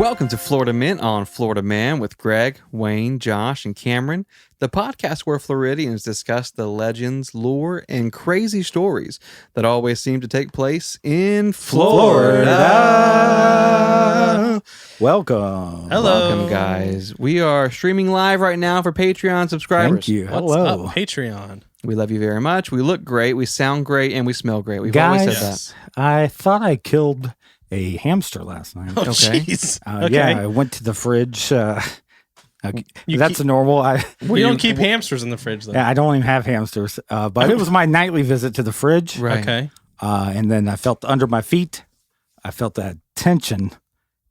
Welcome to Florida Mint on Florida Man with Greg, Wayne, Josh, and Cameron, the podcast where Floridians discuss the legends, lore, and crazy stories that always seem to take place in Florida. Welcome. Hello. Welcome, guys. We are streaming live right now for Patreon subscribers. Thank you. What's Hello. up, Patreon? We love you very much. We look great, we sound great, and we smell great. We've Guys, always said that. I thought I killed a hamster last night. Oh, Okay. jeez. Okay. Yeah, I went to the fridge. That's keep- normal. We don't keep hamsters in the fridge, though. Yeah, I don't even have hamsters. But it was my nightly visit to the fridge. Right. Okay. And then I felt under my feet. I felt that tension,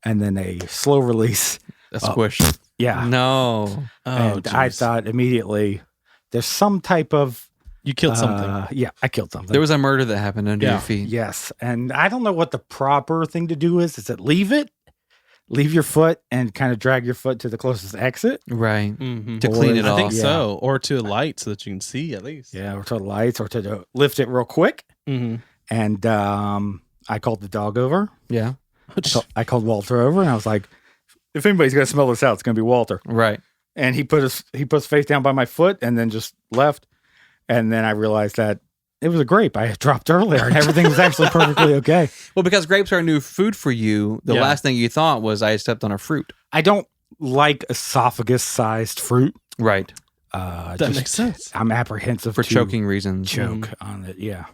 and then a slow release. A squish. Yeah. No. Oh, And I jeez. thought immediately there's some type of. You killed something. Yeah, I killed something. There was a murder that happened under Yeah. your feet. Yes. And I don't know what the proper thing to do is. Is it leave your foot and kind of drag your foot to the closest exit? Right. Mm-hmm. To clean it I off. think Yeah. so. Or to a light so that you can see at least. Yeah, or to the lights or to lift it real quick. Mm-hmm. And I called the dog over. Yeah. I called Walter over and I was like, if anybody's going to smell this out, it's going to be Walter. Right. And he put his face down by my foot and then just left. And then I realized that it was a grape I had dropped earlier and everything was actually perfectly okay. Well, because grapes are new food for you, the Yeah. last thing you thought was I stepped on a fruit. I don't like esophagus-sized fruit. Right. That Just- makes sense. I'm apprehensive For to choking reasons. choke on it. Yeah.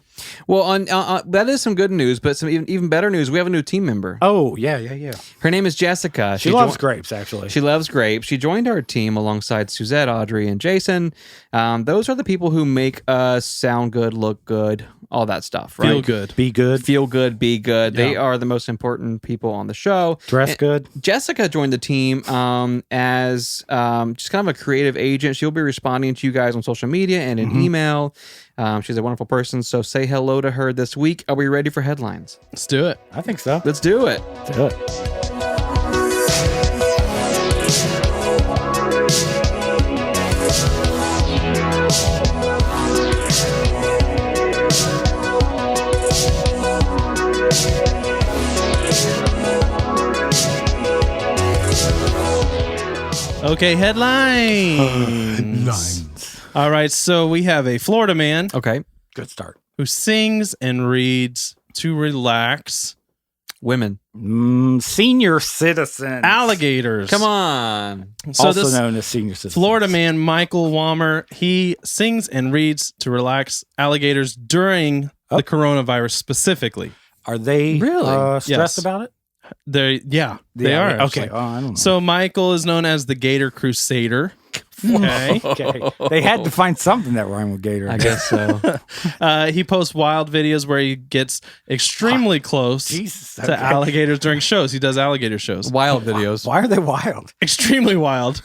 Well, on that is some good news, but some even better news. We have a new team member. Oh, yeah. Her name is Jessica. She loves jo- grapes, actually. She loves grapes. She joined our team alongside Suzette, Audrey, and Jason. Those are the people who make us sound good, look good, all that stuff, right? Feel good. Be good. Feel good, be good. They Yeah. are the most important people on the show. Dress And good. Jessica joined the team as just kind of a creative agent. She'll be responding to you guys on social media and in email. She's a wonderful person, so say hello to her this week. Are we ready for headlines? Let's do it. I think so. Let's do it. Do it. Okay, headlines. All right, so we have a Florida man Okay. Good start. who sings and reads to relax. Women. Senior citizens. Alligators. Come on. So also this known as senior citizens. Florida man, Michael Wammer, he sings and reads to relax alligators during the coronavirus specifically. Are they Really? stressed Yes. about it? They Yeah, are. Okay. actually. Oh, I don't know. So Michael is known as the Gator Crusader. Okay. Okay. They had to find something that rhymed with gator. I guess so. He posts wild videos where he gets extremely close Jesus. to alligators during shows. He does alligator shows. Wild videos. Why are they wild? Extremely wild.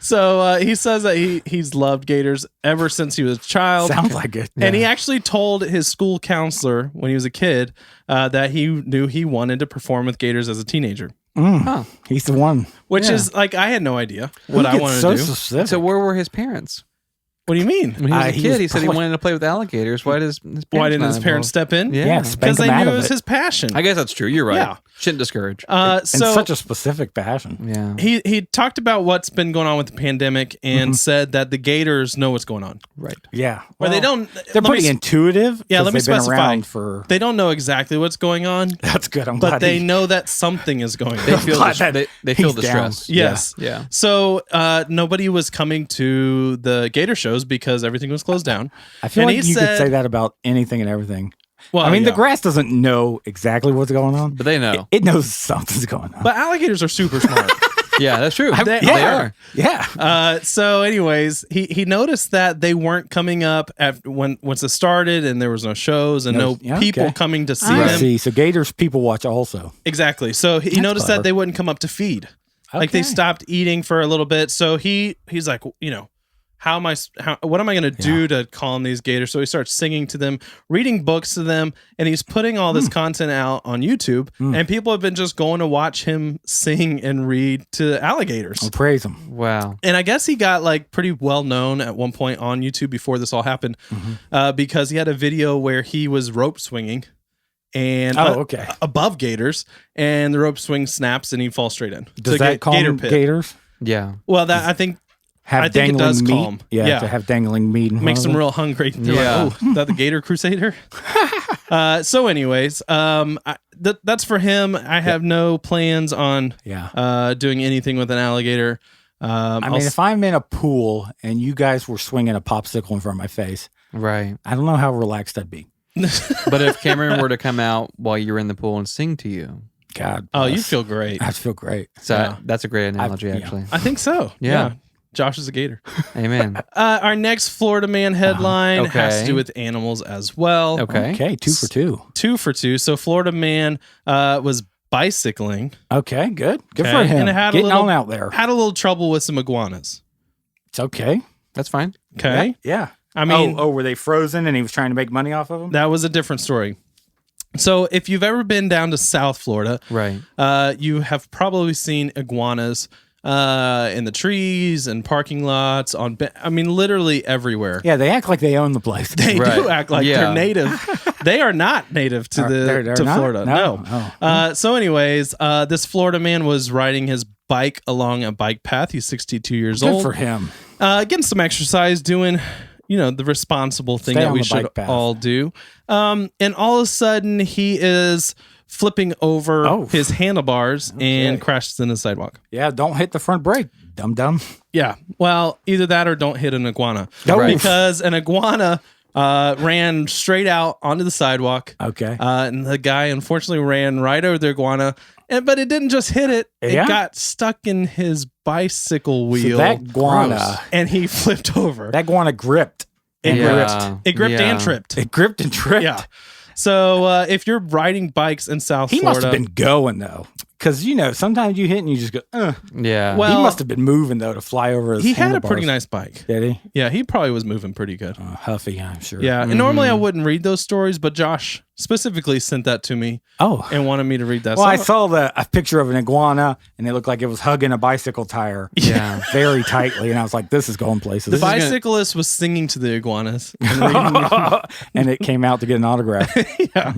So he says that he's loved gators ever since he was a child. Sounds like it. And he actually told his school counselor when he was a kid that he knew he wanted to perform with gators as a teenager. Huh. He's the one. Which Yeah. is like, I had no idea what I He gets wanted so to do. specific. So where were his parents? What do you mean? When he was a he kid, was he said he probably- wanted to play with alligators. Why does his parents Why didn't not his parents involved? step in? Yeah. spank Because them they out knew of it was it. his passion. I guess that's true. You're right. Yeah. Shouldn't discourage. And So such a specific passion. Yeah. he talked about what's been going on with the pandemic and said that the gators know what's going on. Right. Yeah. Well, they don't. They're let me pretty s- intuitive. Yeah, 'cause let me they've been specify. around for. They don't know exactly what's going on, That's good. I'm but glad they he- know that something is going They on. feel glad the, that they feel he's the down. stress. Yes. Yeah. So nobody was coming to the gator shows because everything was closed down. I feel and like he you could said- say that about anything and everything. Well, I mean, yeah. the grass doesn't know exactly what's going on. But they know. It knows something's going on. But alligators are super smart. Yeah, that's true. They They are. Yeah. So, anyways, he noticed that they weren't coming up once it started, and there was no shows and no Yeah, people okay. coming to see I them. see. So Gators people watch also. Exactly. So he noticed clever. that they wouldn't come up to feed. Like they Okay. stopped eating for a little bit. So he's like, what am I going to do to calm these gators? So he starts singing to them, reading books to them, and he's putting all this content out on YouTube. And people have been just going to watch him sing and read to alligators. I'll praise them. Wow. And I guess he got like pretty well known at one point on YouTube before this all happened, because he had a video where he was rope swinging and okay. above gators, and the rope swing snaps and he falls straight in. Does to that calm gator pit. gators? Yeah. Well, that I think Have I think it dangling does meat? calm. Yeah, to have dangling meat. In makes front them of real hungry. They're Yeah. like, oh, is that the Gator Crusader? So, anyways, that's for him. I have no plans on Yeah. doing anything with an alligator. I mean, if I'm in a pool and you guys were swinging a popsicle in front of my face, Right. I don't know how relaxed I'd be. But if Cameron were to come out while you're in the pool and sing to you, God. oh, you bless. feel great. I'd feel great. so Yeah. that's a great analogy, yeah. actually. I think so. Yeah. Josh is a gator. Amen. Our next Florida man headline has to Okay. do with animals as well. Okay. Okay, 2 for 2. 2 for 2. So Florida man was bicycling, Okay, good. Good Okay, for him. and it had a Getting little- on out there. had a little trouble with some iguanas. It's okay. That's fine. Okay. Yeah. I mean, were they frozen and he was trying to make money off of them? that was a different story. So if you've ever been down to South Florida, Right. you have probably seen iguanas in the trees and parking lots I mean, literally everywhere. Yeah, they act like they own the place. They Right. do act like Yeah. they're native. They are not native to They're to not? Florida. No. Oh. So, anyways, this Florida man was riding his bike along a bike path. He's 62 years Good old. for him. Getting some exercise, doing the responsible thing Stay that on we the should bike path. all do. And all of a sudden, he is flipping over Oh. his handlebars and Okay. crashes in the sidewalk. Yeah, don't hit the front brake, dum. Yeah. Well, either that or don't hit an iguana. Right. Because an iguana ran straight out onto the sidewalk. Okay. And the guy unfortunately ran right over the iguana. But it didn't just hit it. It Yeah. got stuck in his bicycle wheel. So that iguana, Gross. and he flipped over. that iguana gripped. It Yeah. gripped. It gripped Yeah. and tripped. It gripped and tripped. Yeah. So if you're riding bikes in South He Florida, must have been going though, because sometimes you hit and you just go. Yeah. Well, he must have been moving though to fly over his. he had a handlebars. pretty nice bike. Did he? Yeah, he probably was moving pretty good. Huffy, I'm sure. Yeah, and normally I wouldn't read those stories, but Josh specifically sent that to me Oh. and wanted me to read that. Well, So I saw a picture of an iguana, and it looked like it was hugging a bicycle tire yeah. very tightly, and I was like, "This is going places." the bicyclist was singing to the iguanas. And reading- and it came out to get an autograph. yeah.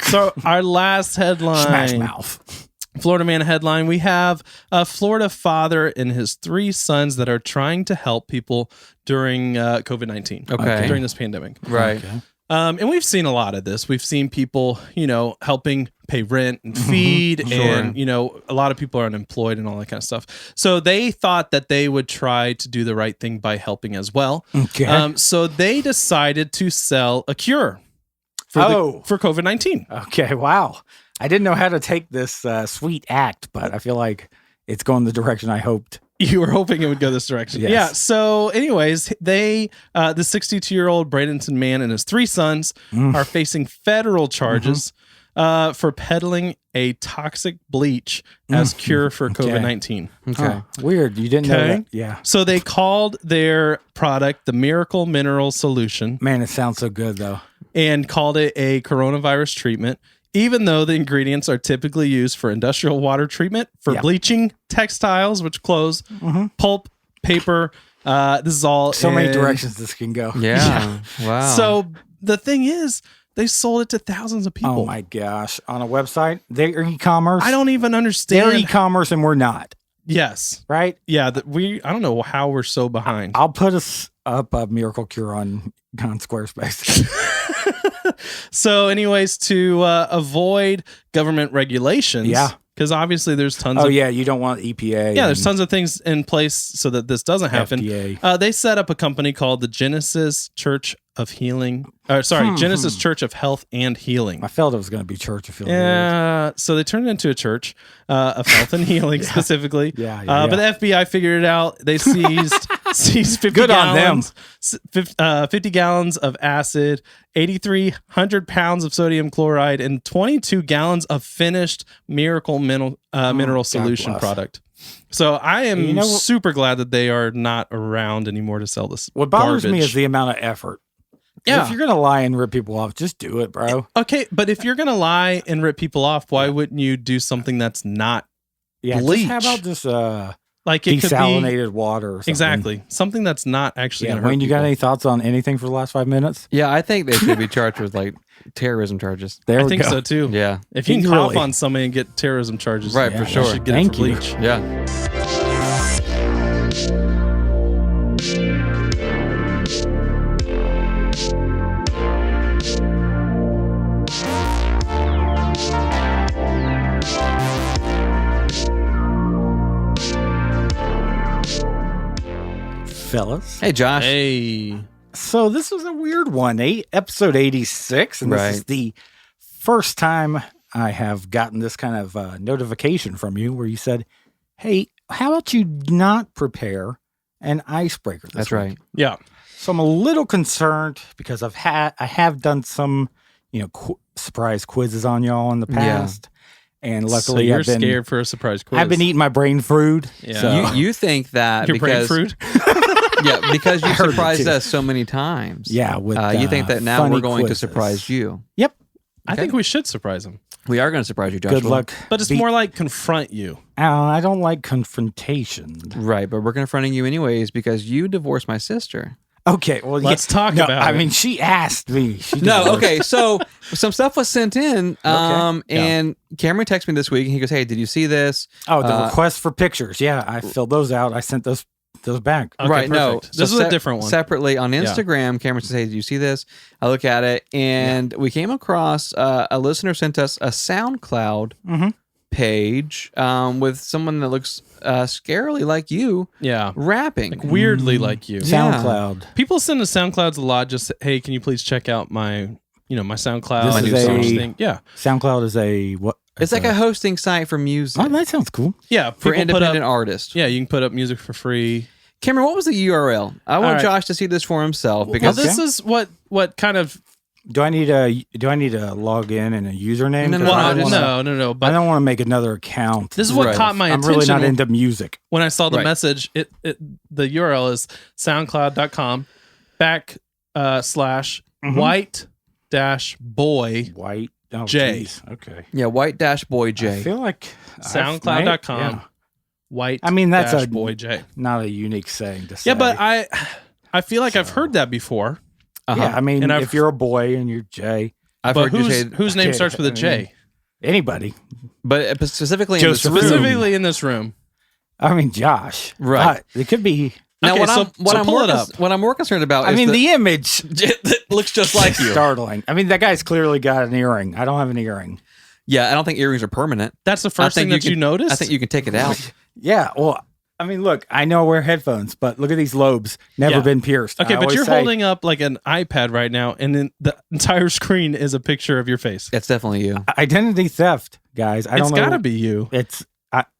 So our last headline, Smash mouth. Florida man headline. We have a Florida father and his 3 sons that are trying to help people during COVID-19. Okay. During this pandemic. Right. Okay. And we've seen a lot of this. We've seen people, helping pay rent and feed, and a lot of people are unemployed and all that kind of stuff. So they thought that they would try to do the right thing by helping as well. Okay. So they decided to sell a cure for COVID-19. Okay. Wow. I didn't know how to take this sweet act, but I feel like it's going the direction I hoped. You were hoping it would go this direction. Yes. Yeah. So, anyways, the 62-year-old Bradenton man and his 3 sons are facing federal charges for peddling a toxic bleach as cure for COVID-19. Okay. Huh. Weird. You didn't know Okay. that. Yeah. So they called their product the Miracle Mineral Solution Man, it sounds so good though. and called it a coronavirus treatment, even though the ingredients are typically used for industrial water treatment, for Yeah. bleaching textiles, which clothes, pulp, paper. This is all So many in- directions this can go. Yeah. Wow. So the thing is, they sold it to thousands of people. Oh my gosh. On a website, they're e-commerce. I don't even They're understand. e-commerce and we're not, Yes. right? Yeah. I don't know how we're so behind. I'll put us up a miracle cure on Squarespace. So, anyways, to avoid government regulations, Yeah. because obviously there's tons Oh of yeah, you don't want EPA. yeah, there's and tons of things in place so that this doesn't happen. FDA. They set up a company called the Genesis Church of Healing. Genesis Church of Health and Healing. I felt it was going to be church affiliated. Yeah, so they turned it into a church of health and healing specifically. Yeah, But the FBI figured it out. They seized 50 Good on them. gallons, 50 gallons of acid, 8,300 pounds of sodium chloride, and 22 gallons of finished Miracle Mineral Solution bless. product. So I am You know what- super glad that they are not around anymore to sell this. What bothers me garbage. is the amount of effort. 'Cause Yeah. If you're going to lie and rip people off, just do it, bro. Okay, but if you're gonna lie and rip people off, why wouldn't you do something that's not Yeah. bleach? Just, how about just like it could be desalinated water or something? exactly something that's not actually Yeah. gonna hurt Wayne, you got people. any thoughts on anything for the last 5 minutes? yeah, I think they should be charged with like terrorism charges. There I we think go. so too. Yeah. If you can He's cough really- on somebody and get terrorism charges, Right, Yeah, for you sure. should get Thank it for you. bleach. Yeah. Fellas. Hey, Josh. Hey, So this was a weird one, episode 86, and this is Right. the first time I have gotten this kind of notification from you where you said, hey, how about you not prepare an icebreaker this That's week? right. yeah. So I'm a little concerned because I have done some, surprise quizzes on y'all in the Yeah. past. And luckily so you're I've been scared for a surprise quiz. I've been eating my brain food. Yeah. So You think that your brain because fruit. yeah, because you I heard it surprised too. us so many times. yeah, with You think that now funny we're going quizzes. to surprise you. Yep. I think we should surprise him, We are going to surprise you, Joshua. Good luck. but it's more like confront you. I don't like confrontation. Right, but we're confronting you anyways because you divorced my sister. Okay, well, Let's talk no, about I it. mean, she asked me. She No, divorced- okay. So some stuff was sent in, Okay. and Cameron texted me this week, and he goes, "Hey, did you see this?" Oh, the request for pictures. Yeah, I filled those out. I sent those back. Okay, right? No, perfect. This is a different one. Separately on Instagram, Cameron says, "Hey, did you see this?" I look at it, and we came across a listener sent us a SoundCloud Mhm. page with someone that looks scarily like you Yeah, rapping. like weirdly like you. Yeah. SoundCloud. People send us SoundClouds a lot. Just hey, can you please check out my my SoundCloud? This my is new song a- thing. Yeah, SoundCloud is a what? It's like a hosting site for music Oh, that sounds cool. yeah. for people put independent up, artists. Yeah, you can put up music for free. Cameron, what was the URL? I want right. Josh to see this for himself Well, because this is what kind of Do I need a log in and a username? No, 'Cause no, I well, don't wanna- no. I But don't want to make another account. this is what Right. caught my I'm attention really not into music. when I saw the Right. message. The URL is soundcloud.com / white dash boy White. Oh, J. geez. Okay. yeah, white dash boy I J. feel like soundcloud.com yeah. white. I mean, that's dash a- boy J. Not a unique saying to say. Yeah, but I feel like I've heard that before. Uh-huh. Yeah, I mean, And I've- if you're a boy and you're Jay, I've But heard you say, whose name Okay, starts with a I J? mean, anybody. but specifically in Joseph. this room. Specifically in this room. I mean, Josh. Right. It could be. Now, Okay, what so- I'm what so I'm pull more it up. what I'm more concerned about I is mean, the, the image it looks just like you. startling. I mean, that guy's clearly got an earring. I don't have an earring. Yeah, I don't think earrings are permanent. That's the first thing that you noticed? I think you can take it out. Yeah. Well, I mean, look, I know I wear headphones, but look at these lobes. Never Yeah. been pierced. Okay, I but always you're say- holding up like an iPad right now, and then the entire screen is a picture of your face. It's definitely you. identity theft, guys. I It's don't know. got to be you. It's.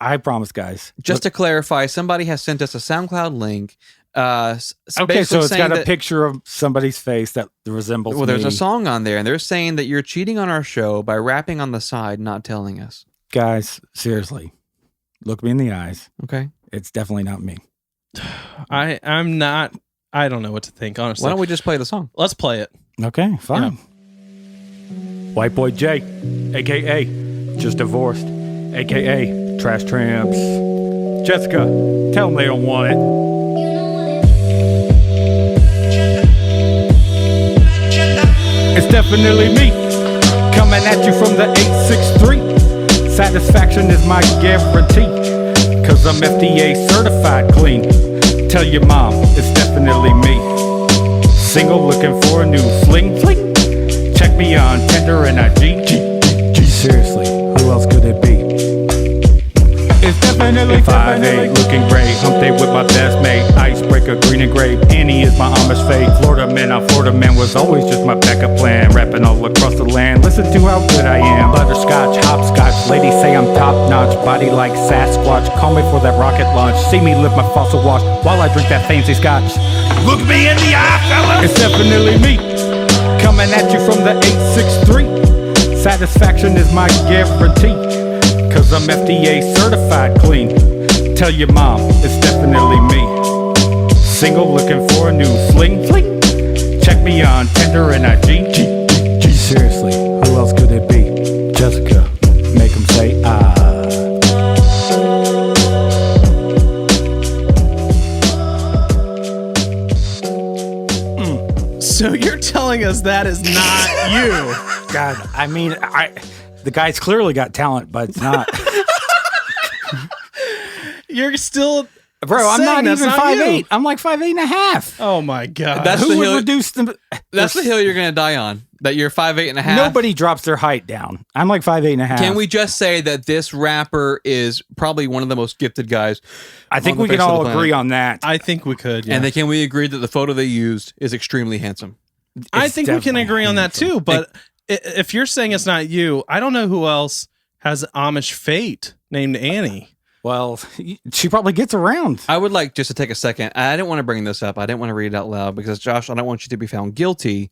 I promise, guys. Just to clarify, somebody has sent us a SoundCloud link. Okay, so basically it's saying got a that- picture of somebody's face that resembles. Well, there's me. a song on there, and they're saying that you're cheating on our show by rapping on the side, not telling us. Guys, seriously, look me in the eyes. Okay. It's definitely not me. I'm not. I don't know what to think, honestly. Why don't we just play the song? Let's play it. Okay, fine. White Boy J, aka just divorced, aka trash tramps. Jessica, tell them they don't want it. It's definitely me, coming at you from the 863. Satisfaction is my guarantee, cause I'm FDA certified clean. Tell your mom, it's definitely me. Single looking for a new fling. Check me on Tinder and IG. Seriously, who else could it be? It's definitely 5'8", looking great. Hump day with my best mate. Icebreaker, green and gray. Annie is my Amish fate. Florida man was always just my backup plan. Rapping all across the land. Listen to how good I am. Butterscotch, hopscotch. Ladies say I'm top notch. Body like Sasquatch. Call me for that rocket launch. See me lift my fossil wash while I drink that fancy scotch. Look me in the eye, fella. It's definitely me, coming at you from the 863. Satisfaction is my guarantee, cause I'm FDA certified clean. Tell your mom, it's definitely me. Single looking for a new fling. Check me on Tinder and IG. Seriously, who else could it be? Jessica, make them say ah. So you're telling us that is not you? God, I mean, the guy's clearly got talent, but it's not. You're still, Bro, I'm saying not that's even not 5'8". you. I'm like 5'8.5". oh my god, That's Who the would hill. reduce them? That's the hill you're going to die on. That you're 5'8.5". Nobody drops their height down. I'm like 5'8.5". Can we just say that this rapper is probably one of the most gifted guys? I think on the we can face of the all planet? agree on that. I think we could. Yeah. And then can we agree that the photo they used is extremely handsome? I It's think we can definitely agree on that handsome. too. But if you're saying it's not you, I don't know who else has Amish fate named Annie. Well, she probably gets around. I would like just to take a second. I didn't want to bring this up. I didn't want to read it out loud because, Josh, I don't want you to be found guilty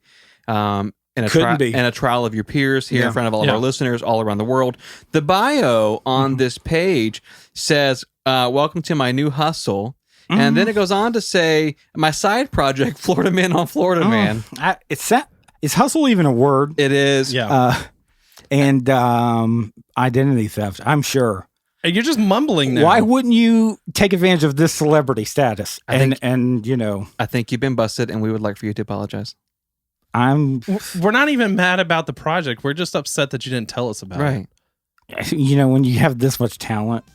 in a trial of your peers here in front of all of our listeners all around the world. The bio on this page says, welcome to my new hustle. And then it goes on to say, my side project, Florida Man on Florida Man. Is hustle even a word? It is. Yeah. And identity theft, I'm sure. You're just mumbling now. Why wouldn't you take advantage of this celebrity status? And you know, I think you've been busted, and we would like for you to apologize. We're not even mad about the project. We're just upset that you didn't tell us about it. Right. You know, when you have this much talent.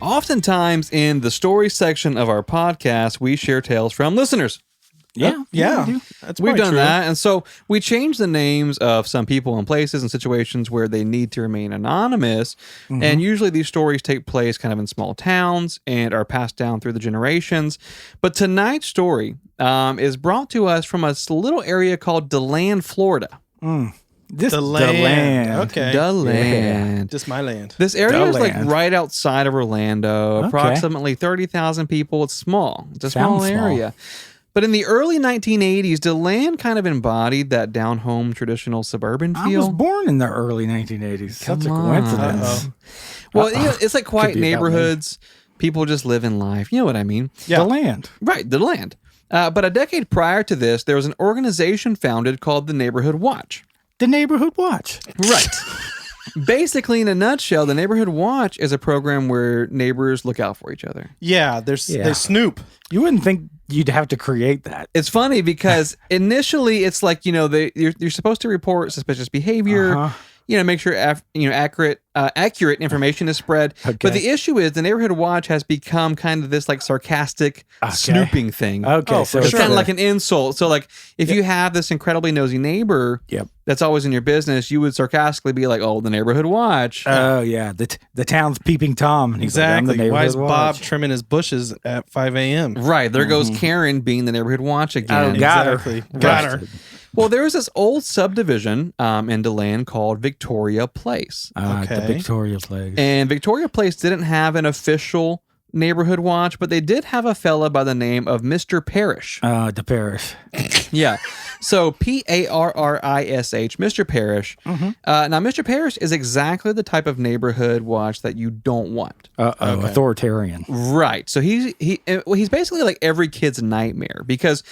Oftentimes in the story section of our podcast, we share tales from listeners. Yeah. That's We've probably done true. that. And so we changed the names of some people and places and situations where they need to remain anonymous. And usually these stories take place kind of in small towns and are passed down through the generations. But tonight's story is brought to us from a little area called DeLand, Florida. The land. Okay. DeLand. Just my land. This area is like DeLand. right outside of Orlando, Okay. approximately 30,000 people. It's small. It's a small Sounds small. area. But in the early 1980s, DeLand kind of embodied that down-home traditional suburban I feel. was born in the early 1980s. Such a Come on. coincidence. Well, you know, it's like quiet Could be about me. neighborhoods. People just live in life. You know what I mean? The land. Right, DeLand. But a decade prior to this, there was an organization founded called the Neighborhood Watch. The Neighborhood Watch. Right. Basically, in a nutshell, the Neighborhood Watch is a program where neighbors look out for each other. Yeah, they snoop. You wouldn't think you'd have to create that. It's funny because initially it's like, you know, you're supposed to report suspicious behavior, you know, make sure accurate information is spread. Okay. But the issue is the Neighborhood Watch has become kind of this like sarcastic snooping thing. Okay, so It's kind of like an insult. So like if you have this incredibly nosy neighbor that's always in your business, you would sarcastically be like, "Oh, the Neighborhood Watch." Oh yeah, the town's peeping Tom. And he's like, "I'm the Exactly. Why is Neighborhood Bob Watch." trimming his bushes at 5 a.m.? Right. There goes Karen being the Neighborhood Watch again. Oh, got Exactly. her. Got her. Well, there was this old subdivision in DeLand called Victoria Place. The Okay. Victoria Place. And Victoria Place didn't have an official neighborhood watch, but they did have a fella by the name of Mr. Parrish. The parish. Yeah. So Parrish, Mr. Parrish. Now, Mr. Parrish is exactly the type of neighborhood watch that you don't want. Authoritarian. Right. So he's basically like every kid's nightmare because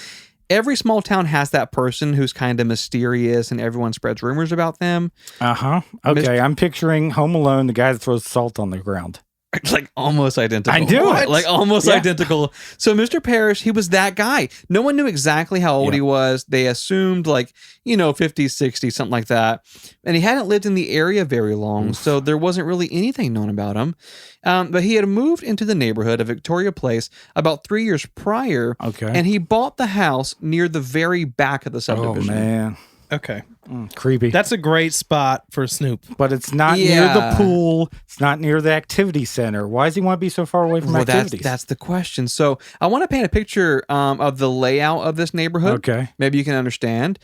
every small town has that person who's kind of mysterious and everyone spreads rumors about them. Okay, I'm picturing Home Alone, the guy that throws salt on the ground. Like almost identical. I knew it. Like almost identical. So Mr. Parrish, he was that guy. No one knew exactly how old he was. They assumed like, 50s, 60s, something like that. And he hadn't lived in the area very long, so there wasn't really anything known about him. But he had moved into the neighborhood of Victoria Place about 3 years prior. Okay. And he bought the house near the very back of the Oh subdivision. man, Okay. creepy. That's a great spot for Snoop. But it's not near the pool. It's not near the activity center. Why does he want to be so far away from activities? That's the question. So I want to paint a picture of the layout of this neighborhood. Okay. Maybe you can understand.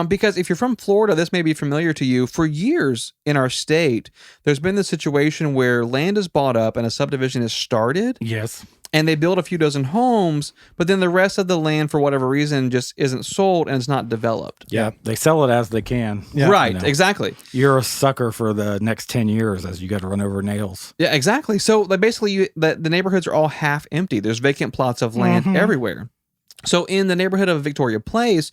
Because if you're from Florida, this may be familiar to you. For years in our state, there's been this situation where land is bought up and a subdivision is started. Yes. and they build a few dozen homes, but then the rest of the land, for whatever reason, just isn't sold and it's not developed. Yeah, they sell it as they can. Yeah. Right, You know. exactly. You're a sucker for the next 10 years as you got to run over nails. Yeah, exactly. So like, basically, the neighborhoods are all half empty. There's vacant plots of land everywhere. So in the neighborhood of Victoria Place,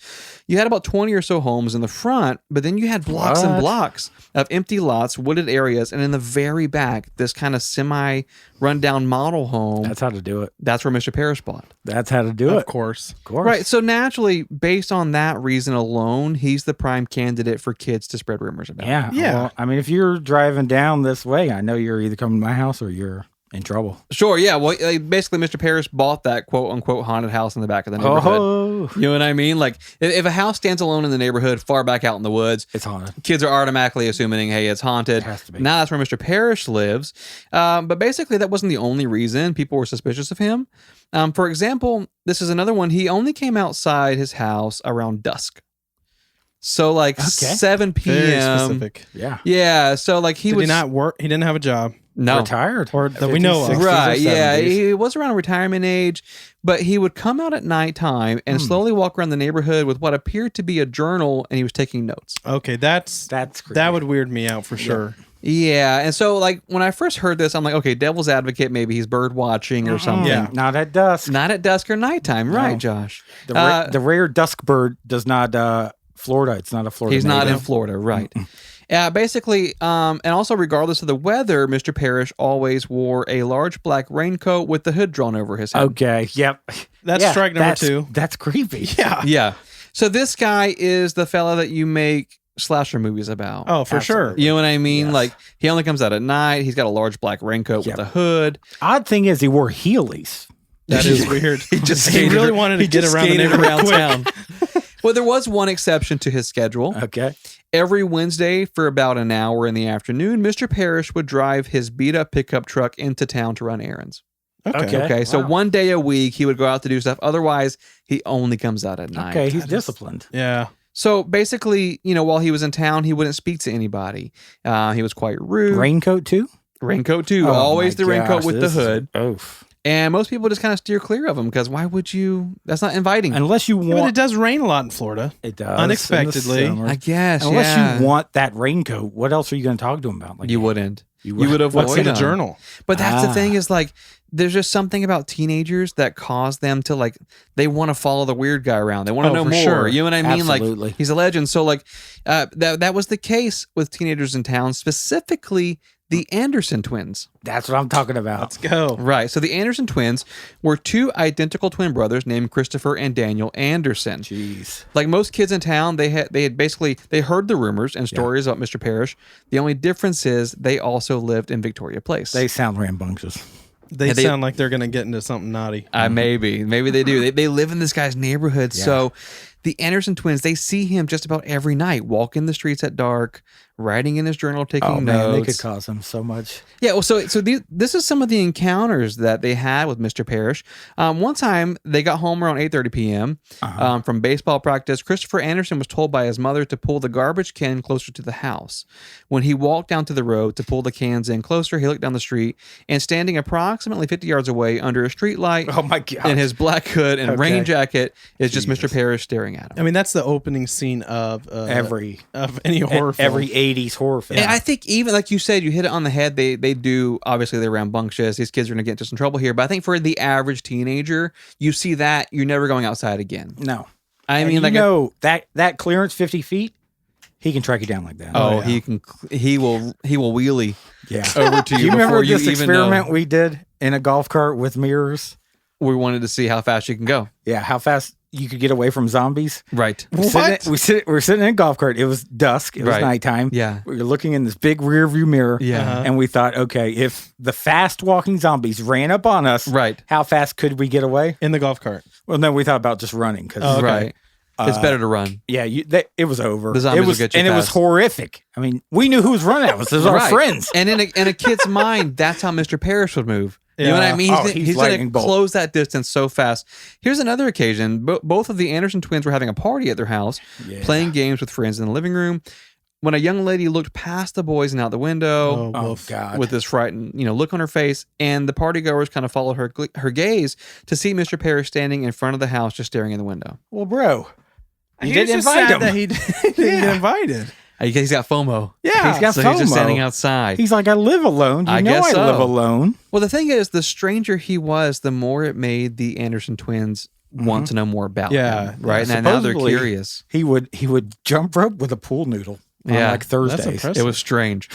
you had about 20 or so homes in the front, but then you had blocks and blocks of empty lots, wooded areas, and in the very back, this kind of semi-rundown model home. That's how to do it. That's where Mr. Parrish bought. That's how to do it. Of course. Of course. Right. So naturally, based on that reason alone, he's the prime candidate for kids to spread rumors about. Yeah. Yeah. Well, I mean, if you're driving down this way, I know you're either coming to my house or you're in trouble. Sure. Yeah. Well, basically, Mr. Parrish bought that quote unquote haunted house in the back of the neighborhood. Oh, You know what I mean? Like, if a house stands alone in the neighborhood, far back out in the woods, it's haunted. kids are automatically assuming, hey, it's haunted. It has to be. Now that's where Mr. Parrish lives. But basically, that wasn't the only reason people were suspicious of him. For example, this is another one. He only came outside his house around dusk. So, like, 7 p.m. Very specific. Yeah. Yeah. So, like, he Did was he not work? He didn't have a job. No. Retired. Or that we know of. 50s, 60s, or Right, yeah. 70s. He was around retirement age, but he would come out at nighttime and slowly walk around the neighborhood with what appeared to be a journal, and he was taking notes. Okay, That's creepy. that would weird me out for sure. Yeah, and so like when I first heard this, I'm like, okay, devil's advocate, maybe he's bird watching or something. Yeah. Not at dusk. Not at dusk or nighttime, right, Josh? The rare dusk bird does not, Florida. It's not a Florida He's not in native. Florida, right? Basically, and also regardless of the weather, Mr. Parrish always wore a large black raincoat with the hood drawn over his head. Okay. Yep. That's Yeah, strike number that's- 2. That's creepy. Yeah. Yeah. So this guy is the fella that you make slasher movies about. Oh, for sure. Absolutely. You know what I mean? Yes. Like, he only comes out at night. He's got a large black raincoat with Yep. a hood. Odd thing is, he wore Heelys. That is weird. He just he skated- really wanted to he get just around the skated neighborhood around quick. town. Well, there was one exception to his schedule. Okay. Every Wednesday for about an hour in the afternoon, Mr. Parrish would drive his beat-up pickup truck into town to run errands. Okay. Okay, so Wow. one day a week he would go out to do stuff. Otherwise, he only comes out at night. Okay. He's disciplined. Yeah. So basically, while he was in town, he wouldn't speak to anybody. He was quite rude. Raincoat too? Raincoat too. Oh Always my the raincoat gosh, with the this is- hood. Oof. And most people just kind of steer clear of him because why would you? That's not inviting. Unless you Yeah, but it want does rain a lot in Florida. it does unexpectedly. in the summer. I guess. Unless yeah. you want that raincoat, what else are you going to talk to him about? Like You wouldn't. You You would avoid What's in the him. journal? But that's the Ah. thing is like, there's just something about teenagers that cause them to like, they want to follow the weird guy around. They want to Oh, know for more. sure. You know what I mean? Absolutely. Like, he's a legend. So like, that was the case with teenagers in town, specifically the Anderson twins. That's what I'm talking about. Let's go. Right. So the Anderson twins were two identical twin brothers named Christopher and Daniel Anderson. Jeez. Like most kids in town, they had basically they heard the rumors and stories about Mr. Parrish. The only difference is they also lived in Victoria Place. They sound rambunctious. They And they- sound like they're going to get into something naughty. Maybe they do. They live in this guy's neighborhood. So the Anderson twins, they see him just about every night, walking the streets at dark, writing in his journal, taking Oh man, notes. they could cause them so much. Yeah, well, so this is some of the encounters that they had with Mr. Parrish. One time, they got home around 8:30 p.m. From baseball practice. Christopher Anderson was told by his mother to pull the garbage can closer to the house. When he walked down to the road to pull the cans in closer, he looked down the street, and standing approximately 50 yards away under a street light Oh my god. in his black hood and Okay. rain jacket is just Mr. Jesus. Parrish staring at him. I mean, that's the opening scene of any horror film. every 80s horror film. And I think even like you said, you hit it on the head. They do obviously they're rambunctious. These kids are gonna get into some trouble here. But I think for the average teenager, you see that you're never going outside again. No. I And mean, you like know that clearance 50 feet, he can track you down like that. he will wheelie yeah. over to Do you you remember before you this even experiment know. we did in a golf cart with mirrors? We wanted to see how fast you can go. Yeah, how fast you could get away from zombies. Right. We're sitting in a golf cart. It was dusk. It was Right. nighttime. Yeah. We were looking in this big rear view mirror. Yeah. And we thought, okay, if the fast walking zombies ran up on us, Right. how fast could we get away? in the golf cart. Well, then we thought about just running because, Oh, okay. Right. It's better to run. yeah, it was over. The zombies it will was, get you and it was fast. horrific. I mean, we knew who was running at us. It was our Right. friends. And in a kid's mind, that's how Mr. Parrish would move. You know what I Yeah. mean? Oh, He's he's going lightning to bolt. close that distance so fast. Here's another occasion. Both of the Anderson twins were having a party at their house, Yeah. playing games with friends in the living room. when a young lady looked past the boys and out the window Oh, God. with this frightened, look on her face, and the partygoers kind of followed her gaze to see Mr. Parrish standing in front of the house, just staring in the window. Well, bro, you He didn't was just invite sad him. that he didn't get invited. He's got FOMO. Yeah, he's got so FOMO. he's just standing outside. He's like, I live alone. I You know guess I so. live alone. Well, the thing is, the stranger he was, the more it made the Anderson twins want to know more about Yeah, him, right? yeah. And now they're Supposedly, curious. He would jump rope with a pool noodle on Yeah, like Thursdays. impressive. It was strange.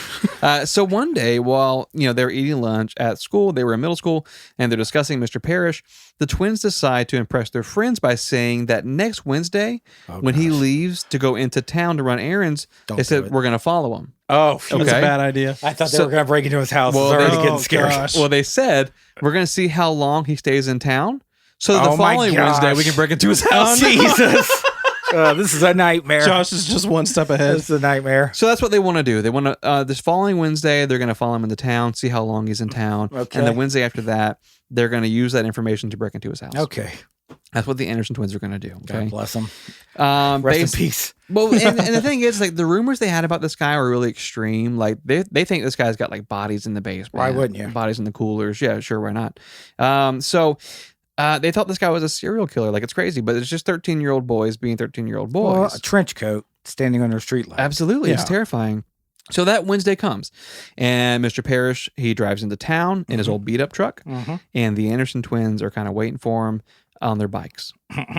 So one day, while they were eating lunch at school, they were in middle school, and they're discussing Mr. Parrish. The twins decide to impress their friends by saying that next Wednesday, when he leaves to go into town to run errands, Don't they do said it. we're going to follow him. Oh, phew. That's Okay. a bad idea. I thought they So- were going to break into his house. Well, I was already they- getting Oh, scared. gosh. Well, they said we're going to see how long he stays in town. So that the Oh my following Wednesday, gosh. we can break into his house. Jesus. This is a nightmare. Josh is just one step ahead. This is a nightmare. So that's what they want to do. They want to this following Wednesday, they're going to follow him into town, see how long he's in town, Okay. and the Wednesday after that, they're going to use that information to break into his house. Okay. That's what the Anderson twins are going to do. God Okay. bless him. Rest Rest in peace. Well, and the thing is, like, the rumors they had about this guy were really extreme. Like, they think this guy's got like bodies in the basement. Why wouldn't you? Bodies in the coolers. Yeah, sure, why not? They thought this guy was a serial killer. Like, it's crazy, but it's just 13-year-old boys being 13-year-old boys. Well, a trench coat standing under a street light. Absolutely. It's Yeah. terrifying. So that Wednesday comes, and Mr. Parrish, he drives into town in his old beat up truck, and the Anderson twins are kind of waiting for him on their bikes.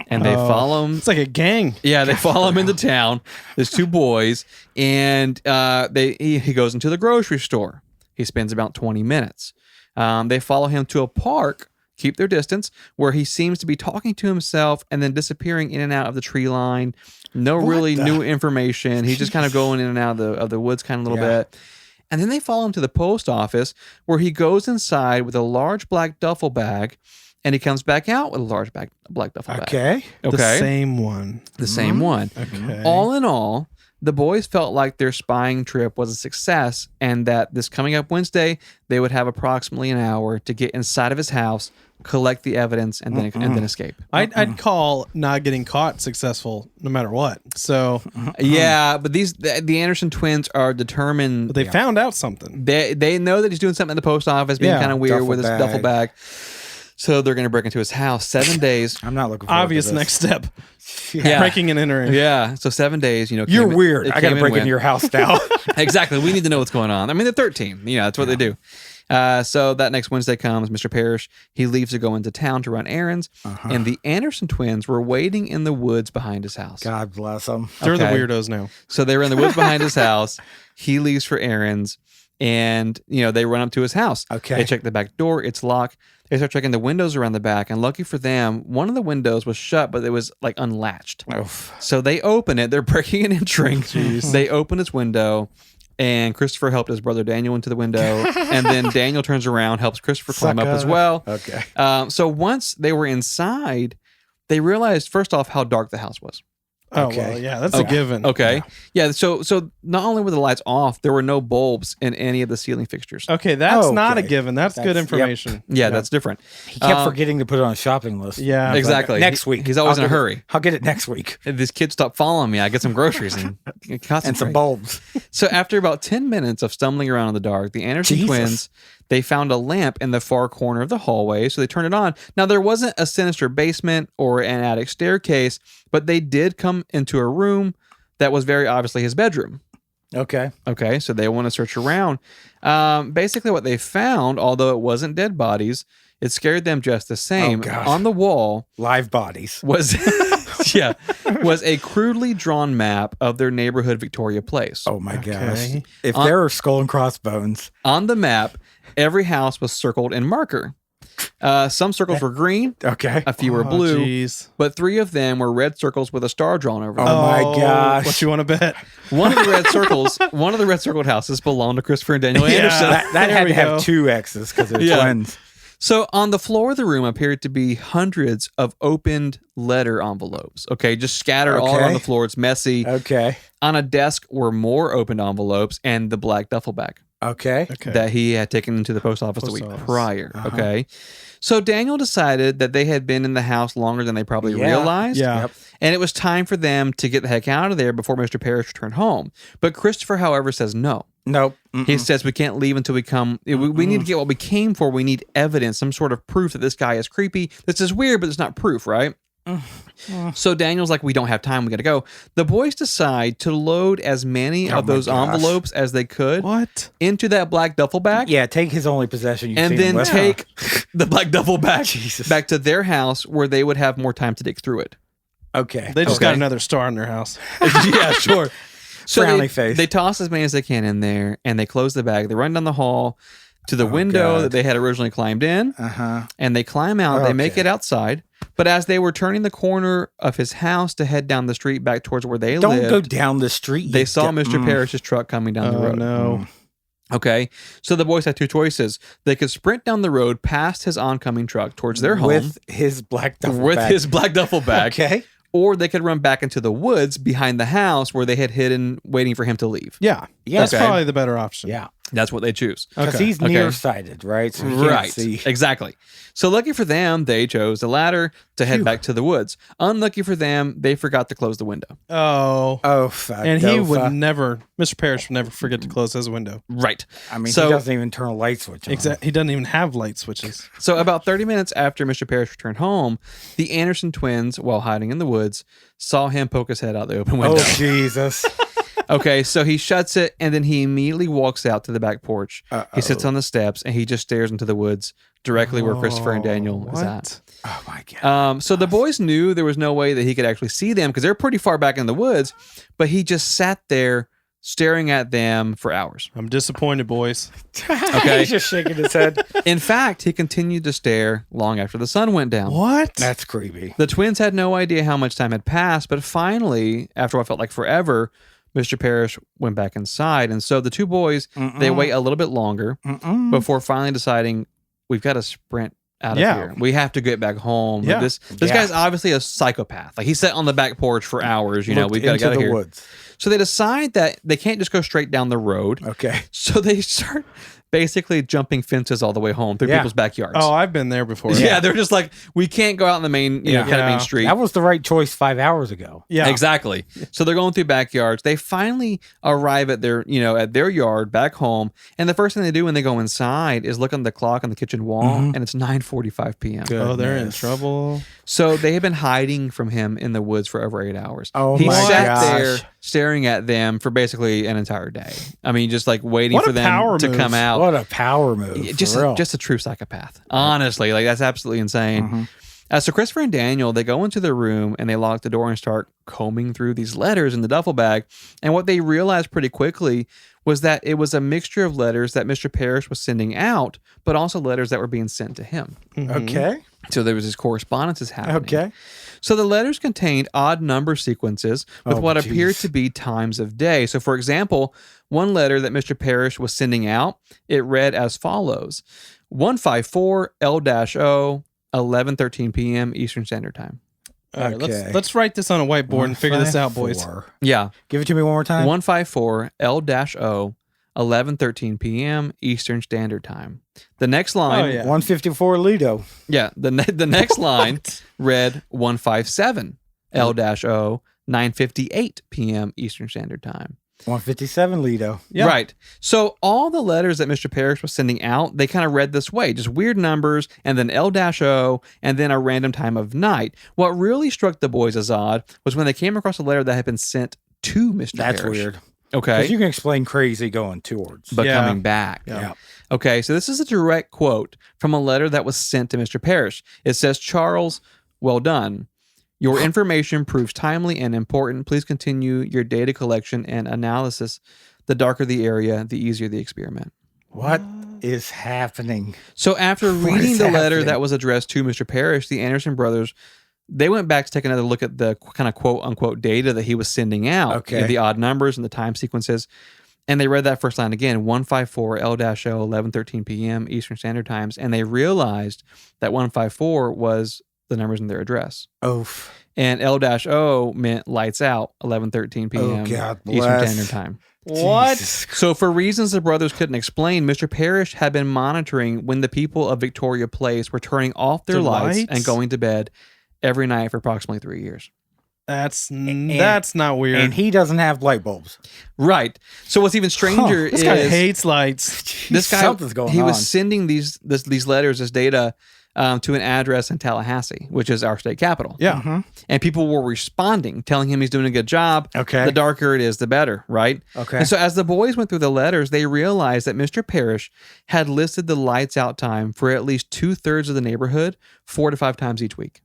And they Oh. follow him. It's like a gang. Yeah, they follow him into town. There's two boys, and he goes into the grocery store. He spends about 20 minutes. They follow him to a park, keep their distance, where he seems to be talking to himself and then disappearing in and out of the tree line. No really new information. He's just kind of going in and out of the woods kind of a little Yeah. bit. And then they follow him to the post office, where he goes inside with a large black duffel bag, and he comes back out with a large black duffel bag. Okay. Okay. The same one. The same one. Okay. All in all, the boys felt like their spying trip was a success, and that this coming up Wednesday, they would have approximately an hour to get inside of his house, collect the evidence, and then escape. I'd call not getting caught successful no matter what. So Yeah, but the Anderson twins are determined. but they found out something. They know that he's doing something at the post office, being Yeah, kind of weird duffel with his bag. duffel bag. So they're going to break into his house. 7 days. I'm not looking forward Obvious to this. next step. Yeah. Breaking and entering. Yeah. So 7 days. You're came in- weird. they I got to came in break with- into your house now. Exactly. We need to know what's going on. I mean, they're 13. That's what they do. So that next Wednesday comes, Mr. Parrish, he leaves to go into town to run errands, and the Anderson twins were waiting in the woods behind his house. God bless them. They're Okay. the weirdos now. So they were in the woods behind his house. He leaves for errands, and they run up to his house. Okay. They check the back door; it's locked. They start checking the windows around the back, and lucky for them, one of the windows was shut, but it was like unlatched. Oof. So they open it. They're breaking and entering. They open his window, and Christopher helped his brother Daniel into the window, and then Daniel turns around, helps Christopher climb up as Sucker. well. Okay. So once they were inside, they realized first off how dark the house was. Oh, Okay. well, yeah, that's a given. Okay, yeah. So not only were the lights off, there were no bulbs in any of the ceiling fixtures. Okay, that's not a Okay. given. That's good That's- yep. information. Yeah, that's different. He kept forgetting to put it on a shopping list. Yeah. I was like, Exactly. next week. He's always I'll in a get it- hurry. I'll get it next week. If this kid stopped following me, I get some groceries and concentrate. And some bulbs. So after about 10 minutes of stumbling around in the dark, the Anderson Jesus. twins, they found a lamp in the far corner of the hallway, so they turned it on. Now, there wasn't a sinister basement or an attic staircase, but they did come into a room that was very obviously his bedroom. Okay. Okay, so they want to search around. Basically, what they found, although it wasn't dead bodies, it scared them just the same. Oh, gosh. On the wall Live bodies. was was a crudely drawn map of their neighborhood, Victoria Place. Oh my gosh. Okay. If there are skull and crossbones. On the map, every house was circled in marker. Some circles were green, Okay. a few were Oh, blue, jeez. but 3 of them were red circles with a star drawn over them. Oh my gosh. What you want to bet? One of the red circled houses belonged to Christopher and Daniel Yeah. Anderson. That There had we to have go. 2 X's because they're Yeah. twins. So on the floor of the room appeared to be hundreds of opened letter envelopes. Okay, just scattered all Okay. around the floor. It's messy. Okay. On a desk were more opened envelopes and the black duffel bag. Okay. that he had taken into the post office the week prior. Okay. So Daniel decided that they had been in the house longer than they probably realized. Yeah. And it was time for them to get the heck out of there before Mr. Parrish returned home. But Christopher, however, says no. Nope. He says we can't leave until we come. We need to get what we came for. We need evidence, some sort of proof that this guy is creepy. This is weird, but it's not proof, right? So Daniel's like, we don't have time. We got to go. The boys decide to load as many of those envelopes as they could into that black duffel bag. Yeah, take his only possession. You've And seen then him with. take the black duffel bag back to their house where they would have more time to dig through it. Okay. They just got another star in their house. Yeah, sure. So Frowny face. They toss as many as they can in there, and they close the bag. They run down the hall to the window that they had originally climbed in, and they climb out. They make it outside. But as they were turning the corner of his house to head down the street back towards where they lived, Don't go down the street. they saw Mr. Parrish's truck coming down the road. No. Okay, so the boys had two choices. They could sprint down the road past his oncoming truck towards their home with his black duffel with bag. his black duffel bag. Okay. Or they could run back into the woods behind the house where they had hidden, waiting for him to leave. Yeah. That's probably the better option. Yeah. That's what they choose. Because he's nearsighted, right? So he can't see. Exactly. So lucky for them, they chose the ladder to head back to the woods. Unlucky for them, they forgot to close the window. Oh, fuck. And he would never, Mr. Parrish would never forget to close his window. Right. I mean, he doesn't even turn a light switch on. Exactly. He doesn't even have light switches. So about 30 minutes after Mr. Parrish returned home, the Anderson twins, while hiding in the woods, saw him poke his head out the open window. Oh, Jesus. Okay, so he shuts it, and then he immediately walks out to the back porch. He sits on the steps, and he just stares into the woods directly where Christopher and Daniel is at. Oh, my God. So the boys knew there was no way that he could actually see them because they're pretty far back in the woods, but he just sat there staring at them for hours. I'm disappointed, boys. Okay. He's just shaking his head. In fact, he continued to stare long after the sun went down. What? That's creepy. The twins had no idea how much time had passed, but finally, after what felt like forever, Mr. Parrish went back inside. And so the two boys, they wait a little bit longer before finally deciding, we've got to sprint out of here. We have to get back home. Yeah. This guy's obviously a psychopath. Like, he sat on the back porch for hours. You know, we've got to get out of here. Woods. So they decide that they can't just go straight down the road. Okay. So they start basically jumping fences all the way home through people's backyards. Oh, I've been there before. Yeah, they're just like, we can't go out in the main, kind of main street. That was the right choice 5 hours ago. Yeah. Exactly. So they're going through backyards. They finally arrive at their, at their yard back home. And the first thing they do when they go inside is look on the clock on the kitchen wall, and it's 9:45 p.m. Oh, they're in trouble. So they have been hiding from him in the woods for over 8 hours. Oh, he my sat gosh. there staring at them for basically an entire day. I mean, just like waiting What for a them power to move. come out. What a power move. Just a true psychopath. Honestly, like, that's absolutely insane. So Christopher and Daniel, they go into their room and they lock the door and start combing through these letters in the duffel bag. And what they realized pretty quickly was that it was a mixture of letters that Mr. Parrish was sending out, but also letters that were being sent to him. Okay. So there was this correspondences happening. Okay. So the letters contained odd number sequences with what appeared to be times of day. So, for example, one letter that Mr. Parrish was sending out, it read as follows: 154 L-O 11:13 p.m. Eastern Standard Time. All right, Okay. let's write this on a whiteboard and figure this out, boys. 154. Yeah, Give it to me one more time. 154 L-O 11:13 p.m. Eastern Standard Time. The next line, 154 Lido. the next line read 157 L-O 9:58 p.m. Eastern Standard Time. 157 Lido. Yeah. Right. So all the letters that Mr. Parrish was sending out, they kind of read this way, just weird numbers, and then L-O, and then a random time of night. What really struck the boys as odd was when they came across a letter that had been sent to Mr. That's Parrish. weird. Okay. Because you can explain crazy going towards. But coming back. Yeah. Okay, so this is a direct quote from a letter that was sent to Mr. Parrish. It says, "Charles, well done. Your information proves timely and important. Please continue your data collection and analysis. The darker the area, the easier the experiment." What is happening? So after What reading is the letter happening? that was addressed to Mr. Parrish, the Anderson brothers, they went back to take another look at the kind of quote unquote data that he was sending out. Okay. The odd numbers and the time sequences. And they read that first line again, 154 L-O 11:13 p.m. Eastern Standard Times. And they realized that 154 was the numbers in their address. Oof. And L-O meant lights out, 11:13 p.m. Oh, God Eastern bless. Standard Time. What? So, for reasons the brothers couldn't explain, Mr. Parrish had been monitoring when the people of Victoria Place were turning off their lights and going to bed every night for approximately 3 years. That's not weird. And he doesn't have light bulbs. Right. So what's even stranger This is guy hates lights. this guy. Something's going he on. was sending these letters, this data, to an address in Tallahassee, which is our state capital. Yeah. And people were responding, telling him he's doing a good job. Okay. The darker it is, the better, right? Okay. And so as the boys went through the letters, they realized that Mr. Parrish had listed the lights out time for at least 2/3 of the neighborhood 4 to 5 times each week.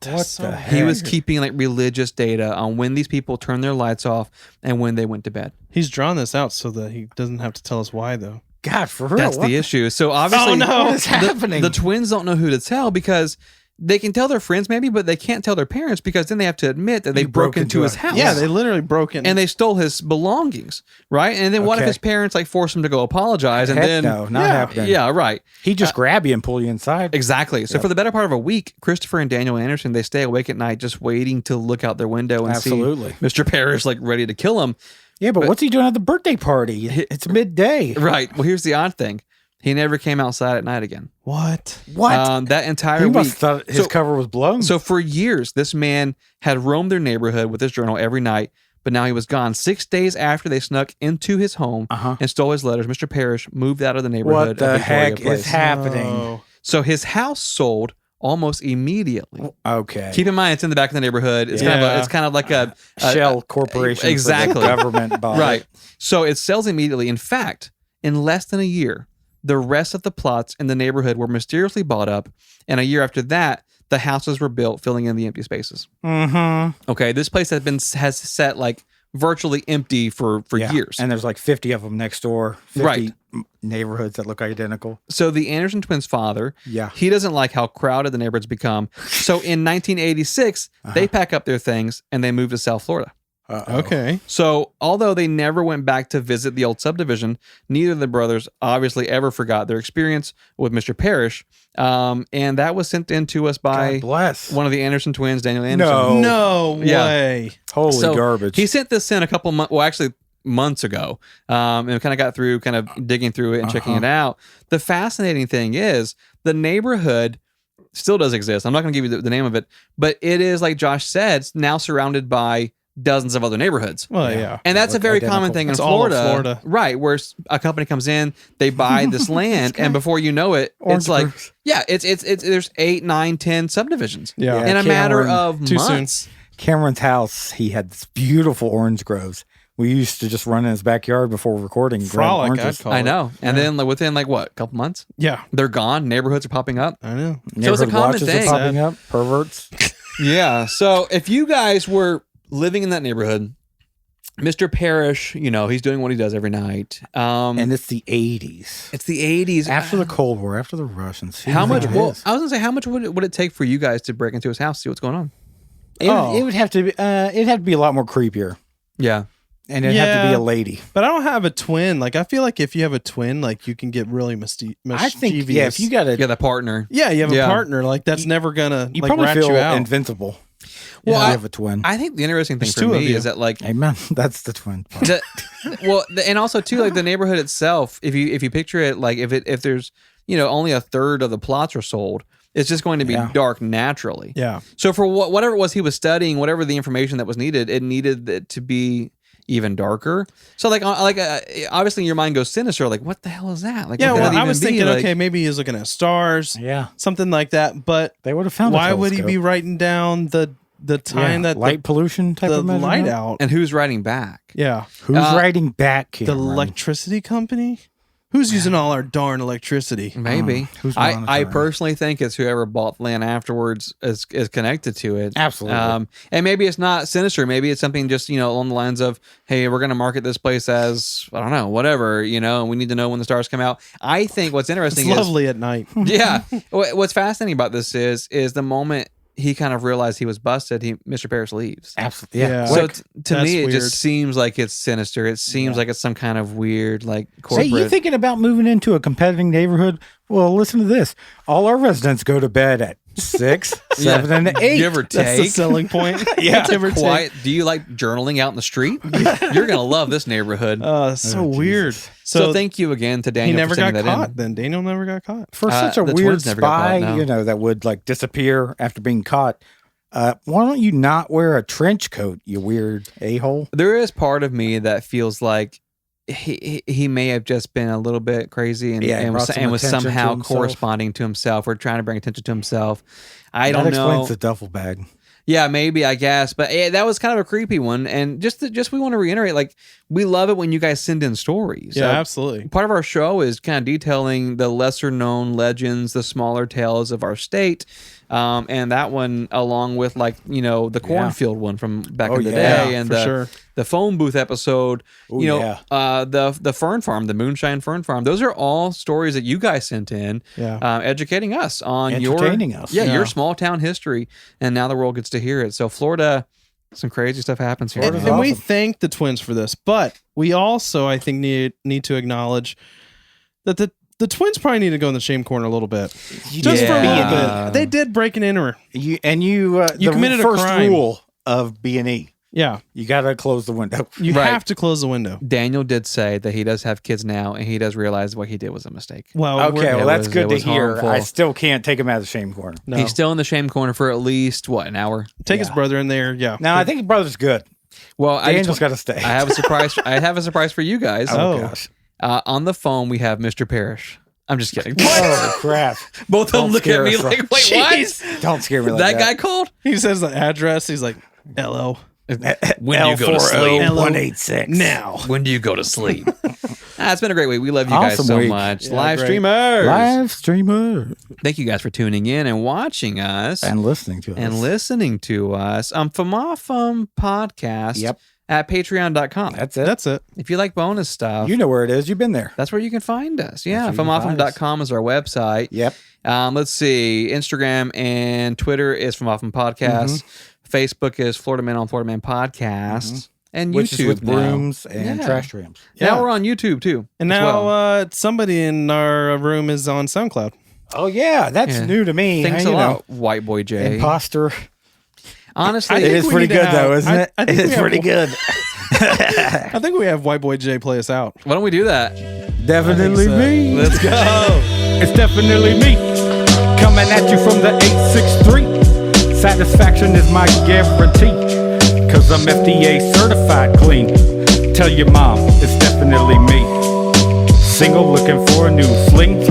What so the weird. heck? He was keeping like religious data on when these people turned their lights off and when they went to bed. He's drawn this out so that he doesn't have to tell us why, though. God, for real. That's what the issue. So obviously, no. What is happening? the twins don't know who to tell because they can tell their friends maybe, but they can't tell their parents because then they have to admit that they You broke broke into into his a- house. Yeah, they literally broke in. and they stole his belongings, right? And then what if Okay. his parents like force him to go apologize and Heck then no, not happening. yeah, right. He just grab you and pull you inside. Exactly. So for the better part of a week, Christopher and Daniel Anderson, they stay awake at night just waiting to look out their window and Absolutely. see Mr. Parrish like ready to kill him. Yeah, but what's he doing at the birthday party? It's midday. Right. Well, here's the odd thing. He never came outside at night again. what? What? That entire he week. must have thought his So- cover was blown. So for years, this man had roamed their neighborhood with his journal every night, but now he was gone. 6 days after they snuck into his home and stole his letters, Mr. Parrish moved out of the neighborhood. what the of Victoria heck Place. is happening? Oh. So his house sold almost immediately. Okay. Keep in mind, it's in the back of the neighborhood. It's Yeah. kind of like a Shell corporation. exactly. Government bought right. it. So it sells immediately. In fact, in less than a year, the rest of the plots in the neighborhood were mysteriously bought up, and a year after that, the houses were built, filling in the empty spaces. Mm-hmm. Okay, this place has sat like virtually empty for years. And there's like 50 of them next door. 50 Right. neighborhoods that look identical. So the Anderson twins' father, Yeah. he doesn't like how crowded the neighborhoods become. So in 1986, they pack up their things and they move to South Florida. Uh-oh. Okay. So although they never went back to visit the old subdivision, neither of the brothers obviously ever forgot their experience with Mr. Parrish. And that was sent in to us by God bless. one of the Anderson twins, Daniel Anderson. No. No Yeah. way. Holy So garbage. He sent this in a couple months, well, actually months ago, and kind of got through kind of digging through it and checking it out. The fascinating thing is the neighborhood still does exist. I'm not going to give you the name of it, but it is, like Josh said, now surrounded by dozens of other neighborhoods. Well, yeah. And that's a look very identical. common thing in That's all of Florida, Florida. right? Where a company comes in, they buy this land, and before you know it, Orange it's like, groves. yeah, it's there's 8, 9, 10 subdivisions Yeah. in a matter Cameron- of Too soon. months. Cameron's house, he had this beautiful orange groves. We used to just run in his backyard before recording. grab Frolic, oranges. I'd call I it. know, and then like, within like what, a couple months, Yeah. they're gone. Neighborhoods are popping up. I know. So it's a Neighborhood common watches thing. are popping up. Perverts. Yeah. So if you guys were living in that neighborhood, Mr. Parrish, you know, he's doing what he does every night. And it's the 80s. It's the 80s. After the Cold War, after the Russians. Who How do you much? think it Well, is? I was gonna say, how much would it take for you guys to break into his house, see what's going on? It would have to be. It'd have to be a lot more creepier, Yeah. and it'd have to be Yeah. a lady. But I don't have a twin. Like, I feel like if you have a twin, like, you can get really I think, yeah, if you got You a, got a partner. Yeah, you have Yeah. a partner. Like, that's never gonna you like probably rat feel you out. invincible. Well, Well, I- you have a twin. I think the interesting thing There's for two of me you. is that like Amen. That's the twin. part. and also too, like the neighborhood itself, if you picture it, like if there's, you know, only a third of the plots are sold, it's just going to be Yeah. dark naturally. Yeah. So for whatever it was he was studying, whatever the information that was needed, it needed it to be even darker. So obviously your mind goes sinister. Like, what the hell is that? Like, Yeah, what could well, that I even was be? thinking, Like, okay, maybe he's looking at stars, Yeah, something like that. But they would have found. why a would he be telescope. writing down the time that light pollution type the of light measurement? out? and who's writing back? Yeah. Who's writing back? The Cameron? electricity company? Who's using all our darn electricity? Maybe. Who's I monitoring? personally think it's whoever bought the land afterwards is connected to it. Absolutely. And maybe it's not sinister. Maybe it's something just, you know, along the lines of, hey, we're going to market this place as, I don't know, whatever, you know, and we need to know when the stars come out. I think what's It's interesting is, lovely at night. yeah, what's fascinating about this is the moment he kind of realized he was busted, Mr. Parrish leaves. Absolutely. Yeah. Yeah. So Quick. to That's me, it weird. just seems like it's sinister. It seems like it's some kind of weird, like Say, corporate. you thinking about moving into a competitive neighborhood? Well, listen to this. All our residents go to bed at 6, 7, and 8. Give or That's the take. selling point. It's give a or take. quiet. Do you like journaling out in the street? You're gonna love this neighborhood. So weird. So thank you again to Daniel. He never for sending got that caught. in. Then Daniel never got caught. For such a the weird twins never got spy, caught, no. that would like disappear after being caught. Why don't you not wear a trench coat, you weird a-hole? There is part of me that feels like he may have just been a little bit crazy and was attention to somehow himself. corresponding to himself or trying to bring attention to himself. I That don't explains know. the duffel bag. Yeah, maybe, I guess. But that was kind of a creepy one. And just we want to reiterate, like, we love it when you guys send in stories. Yeah, absolutely. Part of our show is kind of detailing the lesser known legends, the smaller tales of our state. And that one, along with the cornfield one from back in the day, and the phone booth episode, the fern farm, the moonshine fern farm. Those are all stories that you guys sent in, educating us on your small town history. And now the world gets to hear it. So Florida, some crazy stuff happens here. And we thank the twins for this, but we also, I think, need to acknowledge that the twins probably need to go in the shame corner a little bit, just for a little bit. They did break and enter. You You committed a first crime. rule of B&E. Yeah, You got to close the window. you have to close the window. Daniel did say that he does have kids now, and he does realize what he did was a mistake. Well, Okay, well, that's good to was hear. harmful. I still can't take him out of the shame corner. no. He's still in the shame corner for at least an hour. Take his brother in there. Yeah. Now, I think his brother's good. Well, Daniel's got to stay. I have a surprise. I have a surprise for you guys. Oh. Gosh. On the phone, we have Mr. Parrish. I'm just kidding. Oh, crap. Both of them Don't look at scare me us, like, bro. wait, Jeez. Don't scare me like what? that. That guy called? He says the address. He's like, "Hello, When do you go to sleep? L40186. now." When do you go to sleep? It's been a great week. We love you guys Awesome so week. much. Yeah, Live great. streamers. Live streamer. Thank you guys for tuning in and watching us And listening to us. and listening to us on Famafum Podcast Yep. at patreon.com. That's it. That's it. If you like bonus stuff, You know where it is. You've been there. that's where you can find us. Yeah, That's where you can find us. famafum.com is our website. Yep. Let's see. Instagram and Twitter is Famafum Podcast. Facebook is Florida Man on Florida Man Podcast. And YouTube Which is with now. brooms and Yeah. trash trams. Now we're on YouTube too. And as now well. somebody in our room is on SoundCloud. Oh, yeah. That's Yeah. new to me. Thanks You a know, lot, White Boy J. Imposter. Honestly, I It think is we pretty need to good, though, have- isn't it? I think It we is have- pretty good. I think we have White Boy J play us out. why don't we do that? Definitely so. me. Let's go. It's definitely me, coming at you from the 863. Satisfaction is my guarantee, cause I'm FDA certified clean. Tell your mom, it's definitely me. Single looking for a new fling.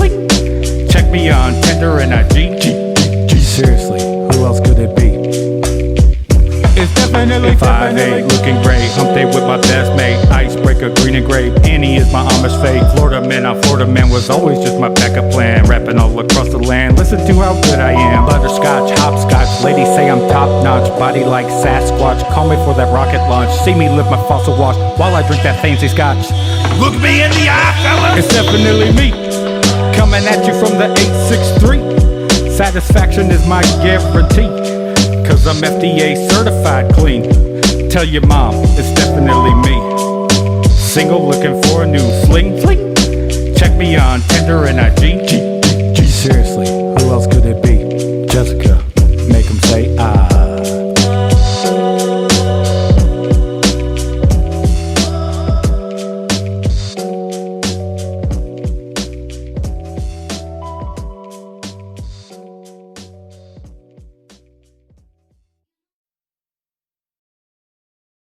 Check me on Tinder and IG. Seriously, who else could it be? It's definitely 5'8", looking great. Hump day with my best mate. Icebreaker, green and gray. Annie is my Amish fate. Florida man was always just my backup plan. Rapping all across the land. Listen to how good I am. Butterscotch, hopscotch. Ladies say I'm top notch. Body like Sasquatch. Call me for that rocket launch. See me live my fossil wash while I drink that fancy scotch. Look me in the eye, fella. It's definitely me, coming at you from the 863. Satisfaction is my guarantee, cause I'm FDA certified clean. Tell your mom, it's definitely me. Single looking for a new fling. Check me on Tinder and IG. Seriously, who else could it be? Jessica.